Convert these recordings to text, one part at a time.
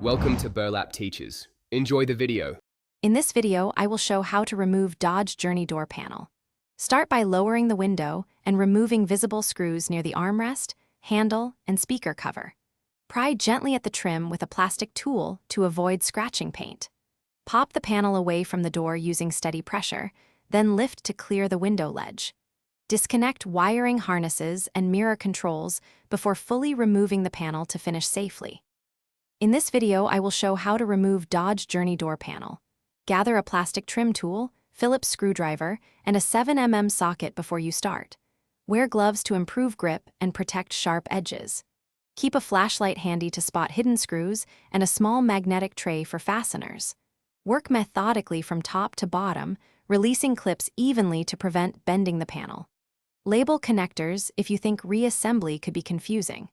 Welcome to Burlap Teachers. Enjoy the video. In this video, I will show how to remove Dodge Journey Door panel. Start by lowering the window and removing visible screws near the armrest, handle, and speaker cover. Pry gently at the trim with a plastic tool to avoid scratching paint. Pop the panel away from the door using steady pressure, then lift to clear the window ledge. Disconnect wiring harnesses and mirror controls before fully removing the panel to finish safely. In this video, I will show how to remove Dodge Journey Door panel. Gather a plastic trim tool, Phillips screwdriver, and a 7mm socket before you start. Wear gloves to improve grip and protect sharp edges. Keep a flashlight handy to spot hidden screws and a small magnetic tray for fasteners. Work methodically from top to bottom, releasing clips evenly to prevent bending the panel. Label connectors if you think reassembly could be confusing.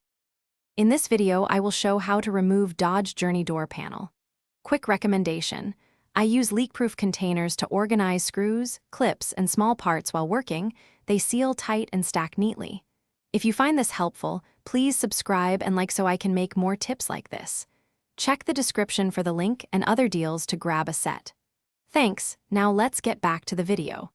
In this video, I will show how to remove Dodge Journey Door panel. Quick recommendation: I use leak-proof containers to organize screws, clips, and small parts while working. They seal tight and stack neatly. If you find this helpful, please subscribe and like so I can make more tips like this. Check the description for the link and other deals to grab a set. Thanks, now let's get back to the video.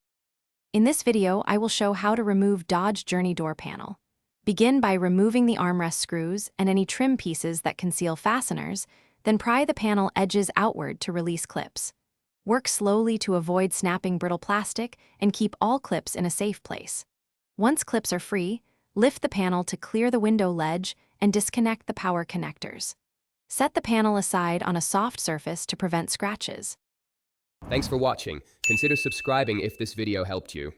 In this video, I will show how to remove Dodge Journey Door panel. Begin by removing the armrest screws and any trim pieces that conceal fasteners, then pry the panel edges outward to release clips. Work slowly to avoid snapping brittle plastic and keep all clips in a safe place. Once clips are free, lift the panel to clear the window ledge and disconnect the power connectors. Set the panel aside on a soft surface to prevent scratches. Thanks for watching. Consider subscribing if this video helped you.